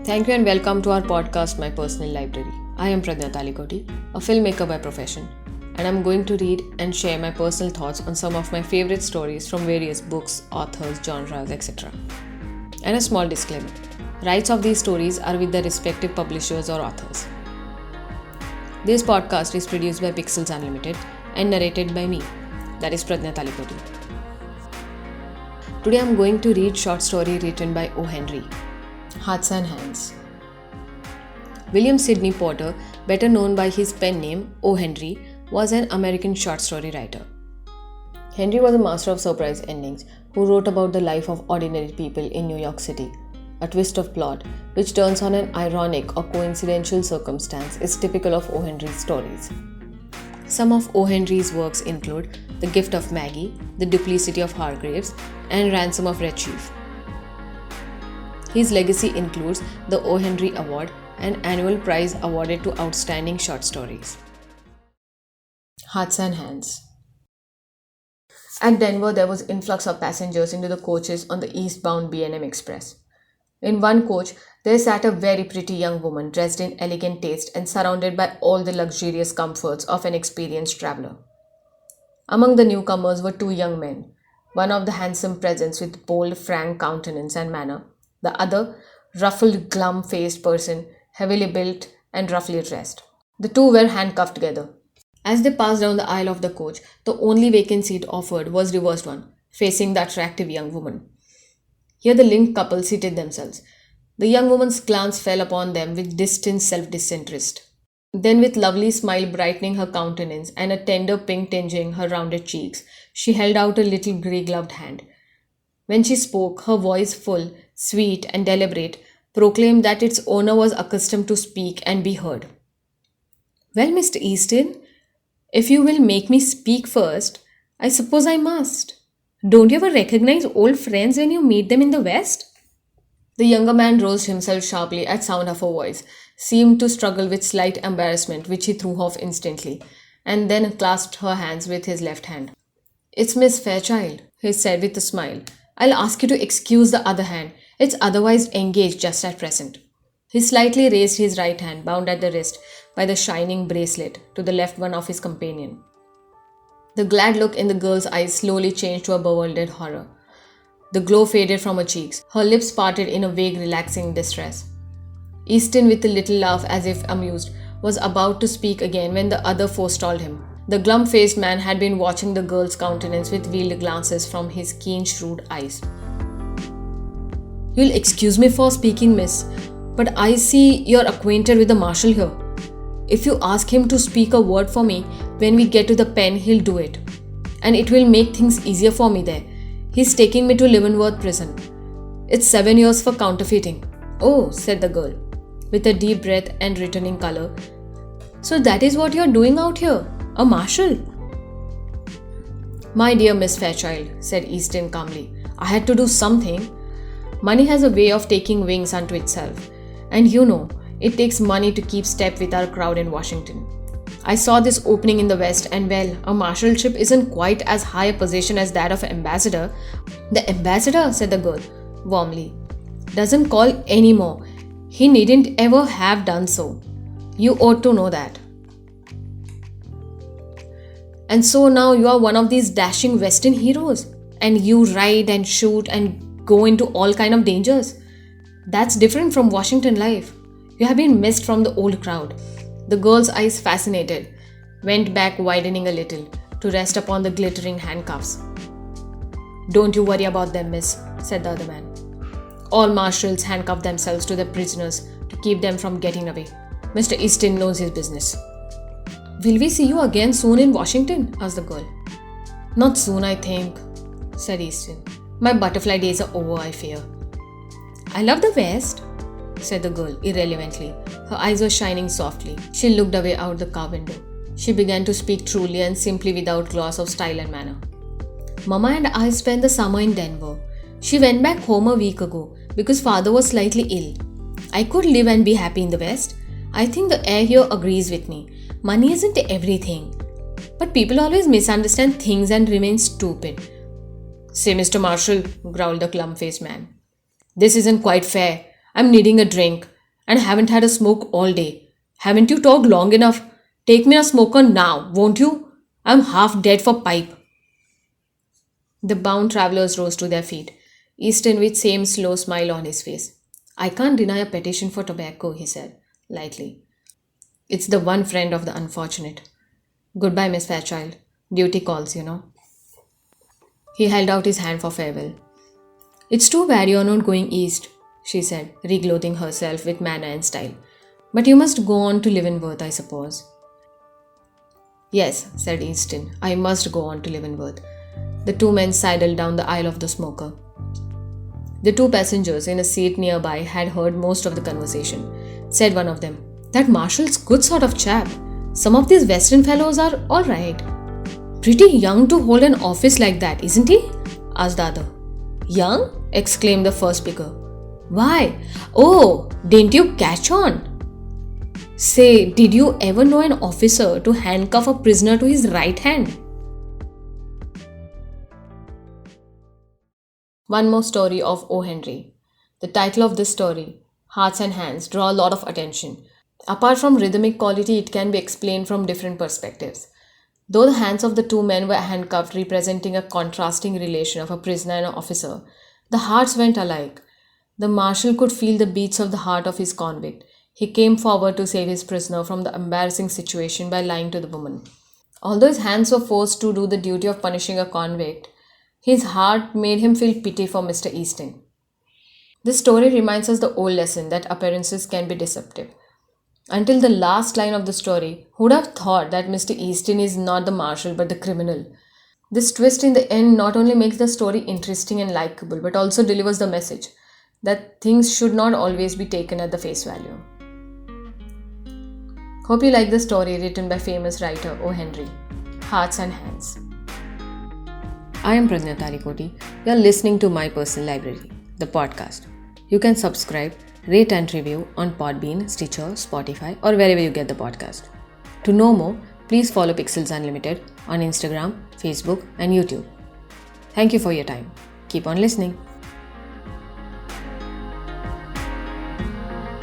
Thank you and welcome to our podcast, My Personal Library. I am Pradnya Talikoti, a filmmaker by profession, and I'm going to read and share my personal thoughts on some of my favorite stories from various books, authors, genres, etc. And a small disclaimer: rights of these stories are with the respective publishers or authors. This podcast is produced by Pixels Unlimited and narrated by me, that is Pradnya Talikoti. Today I'm going to read short story written by O. Henry, Hearts and Hands. William Sidney Porter, better known by his pen name O. Henry, was an American short story writer. Henry was a master of surprise endings who wrote about the life of ordinary people in New York City. A twist of plot, which turns on an ironic or coincidental circumstance, is typical of O. Henry's stories. Some of O. Henry's works include The Gift of Maggie, The Duplicity of Hargreaves, and Ransom of Red Chief. His legacy includes the O. Henry Award, an annual prize awarded to outstanding short stories. Hearts and Hands. At Denver, there was influx of passengers into the coaches on the eastbound B&M Express. In one coach, there sat a very pretty young woman dressed in elegant taste and surrounded by all the luxurious comforts of an experienced traveler. Among the newcomers were two young men, one of the handsome presence with bold, frank countenance and manner, the other, ruffled, glum-faced person, heavily built and roughly dressed. The two were handcuffed together. As they passed down the aisle of the coach, the only vacant seat offered was reversed one, facing the attractive young woman. Here the linked couple seated themselves. The young woman's glance fell upon them with distant self-disinterest. Then, with lovely smile brightening her countenance and a tender pink tinging her rounded cheeks, she held out a little grey-gloved hand. When she spoke, her voice full, sweet and deliberate, proclaimed that its owner was accustomed to speak and be heard. "Well, Mr. Easton, if you will make me speak first, I suppose I must. Don't you ever recognize old friends when you meet them in the West?" The younger man rose himself sharply at sound of her voice, seemed to struggle with slight embarrassment, which he threw off instantly, and then clasped her hands with his left hand. "It's Miss Fairchild," he said with a smile. "I'll ask you to excuse the other hand. It's otherwise engaged just at present." He slightly raised his right hand, bound at the wrist by the shining bracelet, to the left one of his companion. The glad look in the girl's eyes slowly changed to a bewildered horror. The glow faded from her cheeks. Her lips parted in a vague, relaxing distress. Easton, with a little laugh as if amused, was about to speak again when the other forestalled him. The glum-faced man had been watching the girl's countenance with veiled glances from his keen, shrewd eyes. "You'll excuse me for speaking, miss, but I see you're acquainted with the marshal here. If you ask him to speak a word for me when we get to the pen, he'll do it. And it will make things easier for me there. He's taking me to Leavenworth prison. It's 7 years for counterfeiting." "Oh," said the girl, with a deep breath and returning color. "So that is what you're doing out here? A marshal?" "My dear Miss Fairchild," said Easton calmly, "I had to do something. Money has a way of taking wings unto itself. And you know, it takes money to keep step with our crowd in Washington. I saw this opening in the West, and well, a marshalship isn't quite as high a position as that of ambassador." "The ambassador," said the girl warmly, "doesn't call anymore. He needn't ever have done so. You ought to know that. And so now you are one of these dashing Western heroes, and you ride and shoot and go into all kind of dangers. That's different from Washington life. You have been missed from the old crowd." The girl's eyes, fascinated, went back, widening a little, to rest upon the glittering handcuffs. "Don't you worry about them, miss," said the other man. "All marshals handcuff themselves to their prisoners to keep them from getting away. Mr. Easton knows his business." "Will we see you again soon in Washington?" asked the girl. "Not soon, I think," said Easton. "My butterfly days are over, I fear." "I love the West," said the girl irrelevantly. Her eyes were shining softly. She looked away out the car window. She began to speak truly and simply without gloss of style and manner. "Mama and I spent the summer in Denver. She went back home a week ago because father was slightly ill. I could live and be happy in the West. I think the air here agrees with me. Money isn't everything. But people always misunderstand things and remain stupid." "Say, Mr. Marshall," growled the glum-faced man, "this isn't quite fair. I'm needing a drink. and haven't had a smoke all day. Haven't you talked long enough? Take me a smoker now, won't you? I'm half dead for pipe. The bound travelers rose to their feet, Easton with same slow smile on his face. I can't deny a petition for tobacco, he said, lightly. It's the one friend of the unfortunate. Goodbye, Miss Fairchild. Duty calls, you know. He held out his hand for farewell. It's too bad you're not going east, she said, reclothing herself with manner and style. But you must go on to Leavenworth, I suppose. Yes, said Easton, I must go on to Leavenworth. The two men sidled down the aisle of the smoker. The two passengers in a seat nearby had heard most of the conversation. Said one of them, That Marshall's good sort of chap. Some of these Western fellows are all right. Pretty young to hold an office like that, isn't he? Asked the other. Young? Exclaimed the first speaker. Why? Oh, didn't you catch on? Say, did you ever know an officer to handcuff a prisoner to his right hand? One more story of O. Henry. The title of this story, Hearts and Hands, draw a lot of attention. Apart from rhythmic quality, it can be explained from different perspectives. Though the hands of the two men were handcuffed, representing a contrasting relation of a prisoner and an officer, the hearts went alike. The marshal could feel the beats of the heart of his convict. He came forward to save his prisoner from the embarrassing situation by lying to the woman. Although his hands were forced to do the duty of punishing a convict, his heart made him feel pity for Mr. Easton. This story reminds us the old lesson that appearances can be deceptive. Until the last line of the story, who would have thought that Mr. Easton is not the marshal but the criminal? This twist in the end not only makes the story interesting and likable but also delivers the message that things should not always be taken at the face value. Hope you like the story written by famous writer O. Henry, Hearts and Hands. I am Pradnya Tarikoti. You are listening to My Personal Library, the podcast. You can subscribe, rate and review on Podbean, Stitcher, Spotify or wherever you get the podcast. To know more, please follow Pixels Unlimited on Instagram, Facebook and YouTube. Thank you for your time. Keep on listening.